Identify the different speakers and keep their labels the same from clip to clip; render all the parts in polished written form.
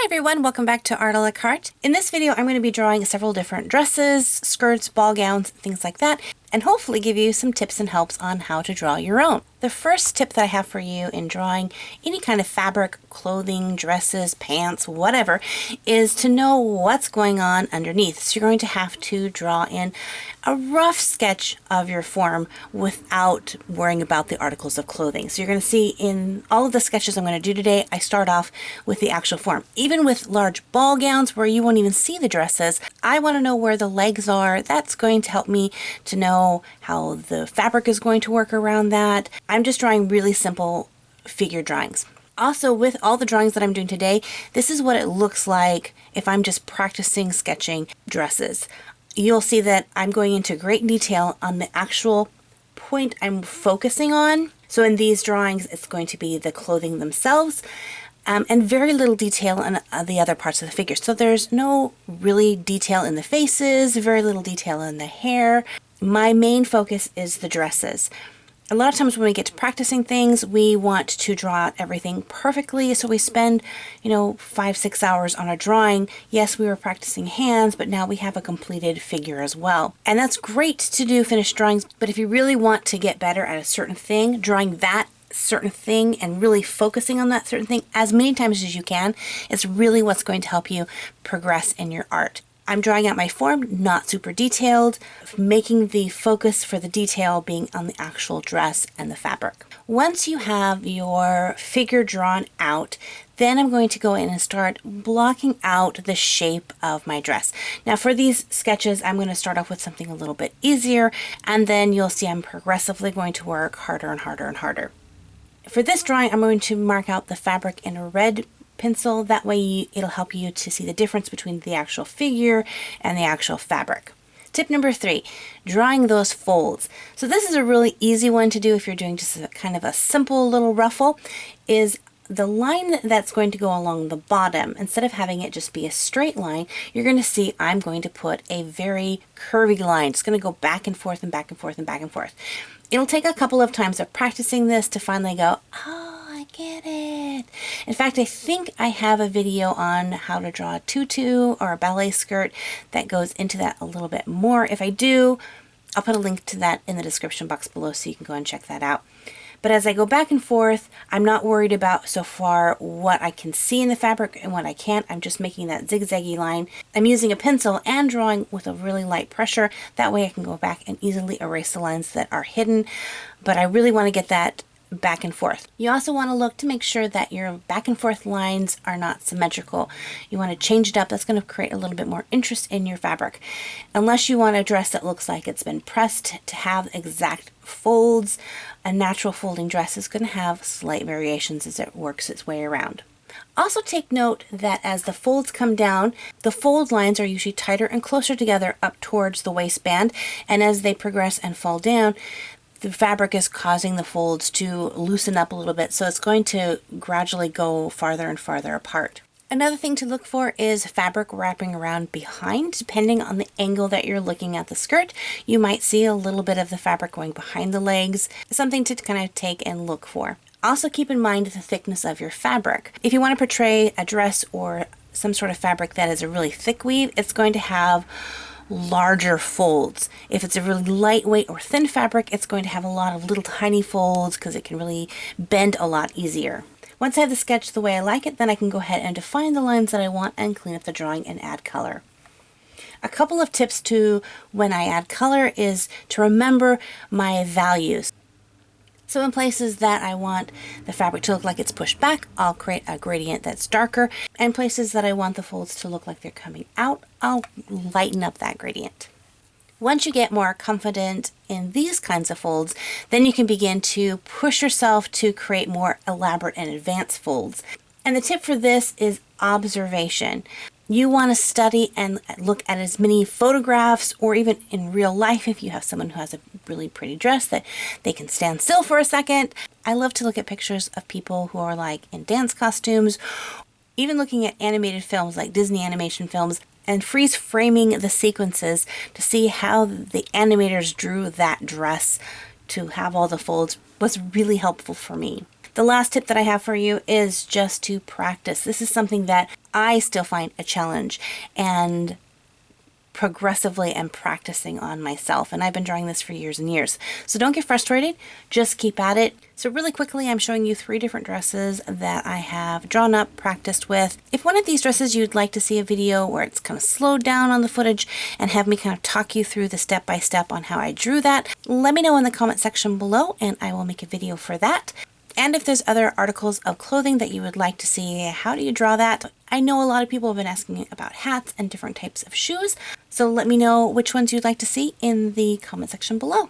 Speaker 1: everyone, welcome back to Art a la Carte. In this video I'm going to be drawing several different dresses, skirts, ball gowns, things like that, and hopefully give you some tips and helps on how to draw your own. The first tip that I have for you in drawing any kind of fabric, clothing, dresses, pants, whatever, is to know what's going on underneath. So you're going to have to draw in a rough sketch of your form without worrying about the articles of clothing. So you're going to see in all of the sketches I'm going to do today, I start off with the actual form. Even with large ball gowns where you won't even see the dresses, I want to know where the legs are. That's going to help me to know how the fabric is going to work around that. I'm just drawing really simple figure drawings. Also, with all the drawings that I'm doing today, this is what it looks like if I'm just practicing sketching dresses. You'll see that I'm going into great detail on the actual point I'm focusing on. So in these drawings, it's going to be the clothing themselves, and very little detail in the other parts of the figure. So there's no really detail in the faces, very little detail in the hair. My main focus is the dresses. A lot of times when we get to practicing things, we want to draw out everything perfectly, so we spend, 5-6 hours on a drawing. Yes, we were practicing hands, but now we have a completed figure as well. And that's great to do finished drawings, but if you really want to get better at a certain thing, drawing that certain thing and really focusing on that certain thing as many times as you can, is really what's going to help you progress in your art. I'm drawing out my form, not super detailed, making the focus for the detail being on the actual dress and the fabric. Once you have your figure drawn out, then I'm going to go in and start blocking out the shape of my dress. Now for these sketches, I'm going to start off with something a little bit easier, and then you'll see I'm progressively going to work harder and harder and harder. For this drawing, I'm going to mark out the fabric in a red pencil. That way it'll help you to see the difference between the actual figure and the actual fabric. Tip number 3, drawing those folds. So this is a really easy one to do if you're doing just a kind of a simple little ruffle, is the line that's going to go along the bottom. Instead of having it just be a straight line, you're going to see I'm going to put a very curvy line. It's going to go back and forth and back and forth and back and forth. It'll take a couple of times of practicing this to finally go, oh, I get it. In fact, I think I have a video on how to draw a tutu or a ballet skirt that goes into that a little bit more. If I do, I'll put a link to that in the description box below so you can go and check that out. But as I go back and forth, I'm not worried about so far what I can see in the fabric and what I can't. I'm just making that zigzaggy line. I'm using a pencil and drawing with a really light pressure. That way I can go back and easily erase the lines that are hidden. But I really want to get that back and forth. You also want to look to make sure that your back and forth lines are not symmetrical. You want to change it up. That's going to create a little bit more interest in your fabric. Unless you want a dress that looks like it's been pressed to have exact folds, a natural folding dress is going to have slight variations as it works its way around. Also take note that as the folds come down, the fold lines are usually tighter and closer together up towards the waistband, and as they progress and fall down, the fabric is causing the folds to loosen up a little bit, so it's going to gradually go farther and farther apart. Another thing to look for is fabric wrapping around behind. Depending on the angle that you're looking at the skirt, you might see a little bit of the fabric going behind the legs. Something to kind of take and look for. Also keep in mind the thickness of your fabric. If you want to portray a dress or some sort of fabric that is a really thick weave, it's going to have larger folds. If it's a really lightweight or thin fabric, it's going to have a lot of little tiny folds because it can really bend a lot easier. Once I have the sketch the way I like it, then I can go ahead and define the lines that I want and clean up the drawing and add color. A couple of tips to when I add color is to remember my values. So in places that I want the fabric to look like it's pushed back, I'll create a gradient that's darker. And places that I want the folds to look like they're coming out, I'll lighten up that gradient. Once you get more confident in these kinds of folds, then you can begin to push yourself to create more elaborate and advanced folds. And the tip for this is observation. You want to study and look at as many photographs, or even in real life if you have someone who has a really pretty dress that they can stand still for a second. I love to look at pictures of people who are like in dance costumes, even looking at animated films like Disney animation films, and freeze framing the sequences to see how the animators drew that dress to have all the folds was really helpful for me. The last tip that I have for you is just to practice. This is something that I still find a challenge, and progressively am practicing on myself, and I've been drawing this for years and years. So don't get frustrated, just keep at it. So really quickly, I'm showing you 3 different dresses that I have drawn up, practiced with. If one of these dresses you'd like to see a video where it's kind of slowed down on the footage and have me kind of talk you through the step-by-step on how I drew that, let me know in the comment section below and I will make a video for that. And if there's other articles of clothing that you would like to see, how do you draw that? I know a lot of people have been asking about hats and different types of shoes, so let me know which ones you'd like to see in the comment section below.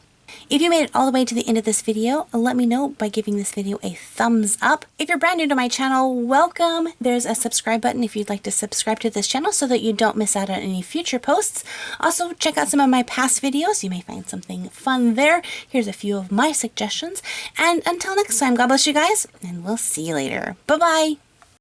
Speaker 1: If you made it all the way to the end of this video, let me know by giving this video a thumbs up. If you're brand new to my channel, welcome. There's a subscribe button if you'd like to subscribe to this channel so that you don't miss out on any future posts. Also, check out some of my past videos. You may find something fun there. Here's a few of my suggestions. And until next time, God bless you guys, and we'll see you later. Bye-bye.